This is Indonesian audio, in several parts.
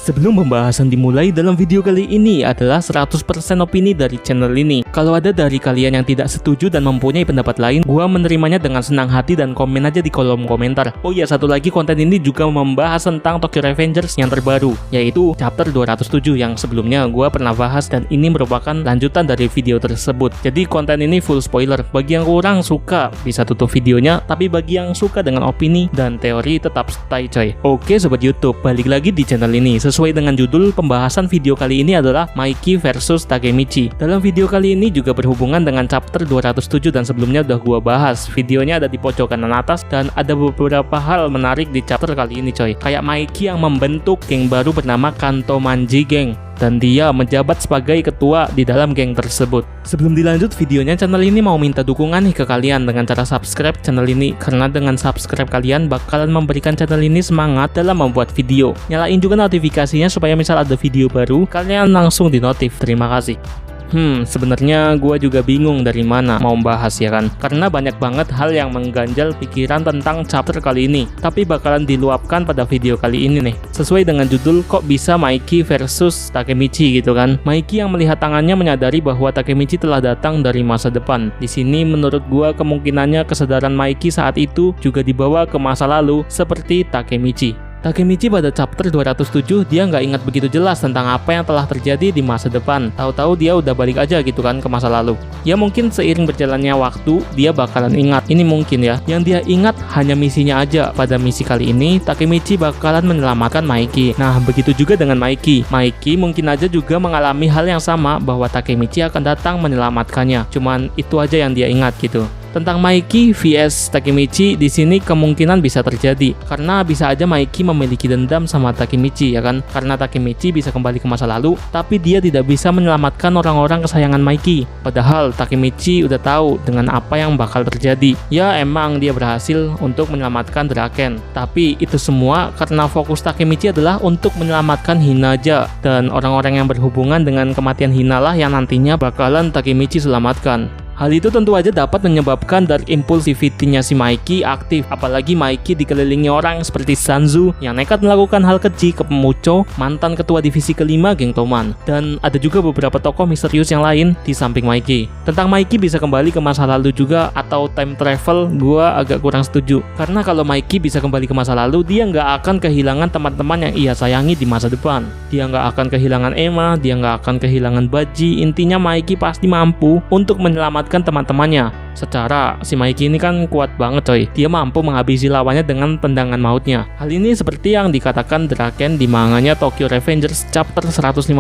Sebelum pembahasan dimulai, dalam video kali ini adalah 100% opini dari channel ini. Kalau ada dari kalian yang tidak setuju dan mempunyai pendapat lain, gua menerimanya dengan senang hati dan komen aja di kolom komentar. Oh iya, satu lagi, konten ini juga membahas tentang Tokyo Revengers yang terbaru, yaitu chapter 207 yang sebelumnya gua pernah bahas, dan ini merupakan lanjutan dari video tersebut. Jadi konten ini full spoiler. Bagi yang kurang suka bisa tutup videonya, tapi bagi yang suka dengan opini dan teori tetap stay coy. Oke sobat YouTube, balik lagi di channel ini. Sesuai dengan judul, pembahasan video kali ini adalah Maiki versus Takemichi. Dalam video kali ini juga berhubungan dengan chapter 207 dan sebelumnya udah gua bahas. Videonya ada di pojok kanan atas dan ada beberapa hal menarik di chapter kali ini coy. Kayak Maiki yang membentuk geng baru bernama Kanto Manji Gang, dan dia menjabat sebagai ketua di dalam geng tersebut. Sebelum dilanjut videonya, channel ini mau minta dukungan nih ke kalian dengan cara subscribe channel ini, karena dengan subscribe kalian bakalan memberikan channel ini semangat dalam membuat video. Nyalain juga notifikasinya supaya misal ada video baru kalian langsung dinotif. Terima kasih. Sebenarnya gue juga bingung dari mana mau bahas ya kan, karena banyak banget hal yang mengganjal pikiran tentang chapter kali ini, tapi bakalan diluapkan pada video kali ini nih. Sesuai dengan judul, kok bisa Maiki versus Takemichi gitu kan. Maiki yang melihat tangannya menyadari bahwa Takemichi telah datang dari masa depan. Di sini menurut gue kemungkinannya kesadaran Maiki saat itu juga dibawa ke masa lalu seperti Takemichi. Takemichi pada chapter 207 dia nggak ingat begitu jelas tentang apa yang telah terjadi di masa depan. Tahu-tahu dia udah balik aja gitu kan ke masa lalu. Ya mungkin seiring berjalannya waktu dia bakalan ingat. Ini mungkin ya. Yang dia ingat hanya misinya aja. Pada misi kali ini Takemichi bakalan menyelamatkan Maiki. Nah begitu juga dengan Maiki. Maiki mungkin aja juga mengalami hal yang sama, bahwa Takemichi akan datang menyelamatkannya. Cuman itu aja yang dia ingat gitu. Tentang Maiki vs Takemichi di sini kemungkinan bisa terjadi karena bisa aja Maiki memiliki dendam sama Takemichi ya kan, karena Takemichi bisa kembali ke masa lalu tapi dia tidak bisa menyelamatkan orang-orang kesayangan Maiki, padahal Takemichi udah tahu dengan apa yang bakal terjadi. Ya emang dia berhasil untuk menyelamatkan Draken, tapi itu semua karena fokus Takemichi adalah untuk menyelamatkan Hinaja, dan orang-orang yang berhubungan dengan kematian Hina lah yang nantinya bakalan Takemichi selamatkan. Hal itu tentu aja dapat menyebabkan dark impulsivity-nya si Maiki aktif, apalagi Maiki dikelilingi orang seperti Sanzu yang nekat melakukan hal keji ke Pemucho, mantan ketua divisi kelima geng Toman, dan ada juga beberapa tokoh misterius yang lain di samping Maiki. Tentang Maiki bisa kembali ke masa lalu juga atau time travel, gua agak kurang setuju, karena kalau Maiki bisa kembali ke masa lalu, dia nggak akan kehilangan teman-teman yang ia sayangi di masa depan. Dia nggak akan kehilangan Emma, dia nggak akan kehilangan Baji. Intinya Maiki pasti mampu untuk menyelamatkan teman-temannya. Secara si Maiki ini kan kuat banget coy. Dia mampu menghabisi lawannya dengan tendangan mautnya. Hal ini seperti yang dikatakan Draken di manganya Tokyo Revengers chapter 150.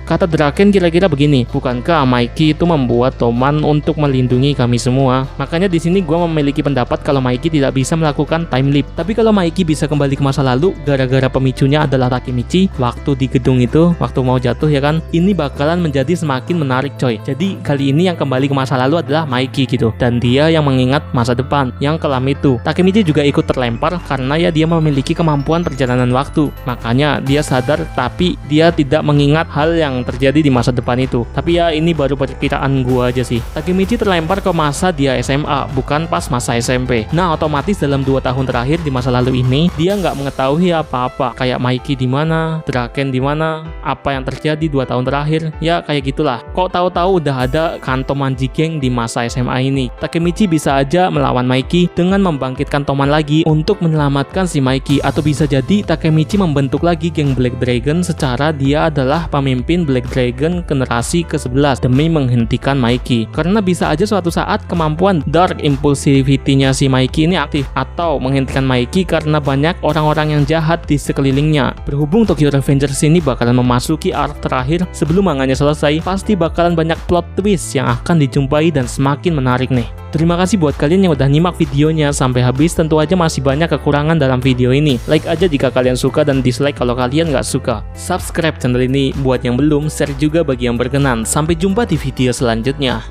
Kata Draken kira-kira begini, bukankah Maiki itu membuat Toman untuk melindungi kami semua? Makanya di sini gue memiliki pendapat kalau Maiki tidak bisa melakukan time leap. Tapi kalau Maiki bisa kembali ke masa lalu gara-gara pemicunya adalah Takemichi waktu di gedung itu, waktu mau jatuh ya kan, ini bakalan menjadi semakin menarik coy. Jadi kali ini yang kembali ke masa lalu adalah Maiki gitu, dan dia yang mengingat masa depan yang kelam itu. Takemichi juga ikut terlempar karena ya dia memiliki kemampuan perjalanan waktu, makanya dia sadar tapi dia tidak mengingat hal yang terjadi di masa depan itu. Tapi ya ini baru perkiraan gua aja sih. Takemichi terlempar ke masa dia SMA, bukan pas masa SMP. Nah otomatis dalam 2 tahun terakhir di masa lalu ini dia nggak mengetahui apa-apa, kayak Maiki di mana, Draken di mana, apa yang terjadi 2 tahun terakhir, ya kayak gitulah. Kok tahu-tahu udah ada Kanto Manji Gang di masa SMA ini. Takemichi bisa aja melawan Maiki dengan membangkitkan Toman lagi untuk menyelamatkan si Maiki, atau bisa jadi Takemichi membentuk lagi geng Black Dragon secara dia adalah pemimpin Black Dragon generasi ke-11 demi menghentikan Maiki. Karena bisa aja suatu saat kemampuan dark impulsivity-nya si Maiki ini aktif, atau menghentikan Maiki karena banyak orang-orang yang jahat di sekelilingnya. Berhubung Tokyo Revengers ini bakalan memasuki arc terakhir sebelum manganya selesai, pasti bakalan banyak plot twist yang akan dijumpai dan semakin menarik nih. Terima kasih buat kalian yang udah nyimak videonya sampai habis. Tentu aja masih banyak kekurangan dalam video ini. Like aja jika kalian suka dan dislike kalau kalian nggak suka. Subscribe channel ini buat yang belum, share juga bagi yang berkenan. Sampai jumpa di video selanjutnya.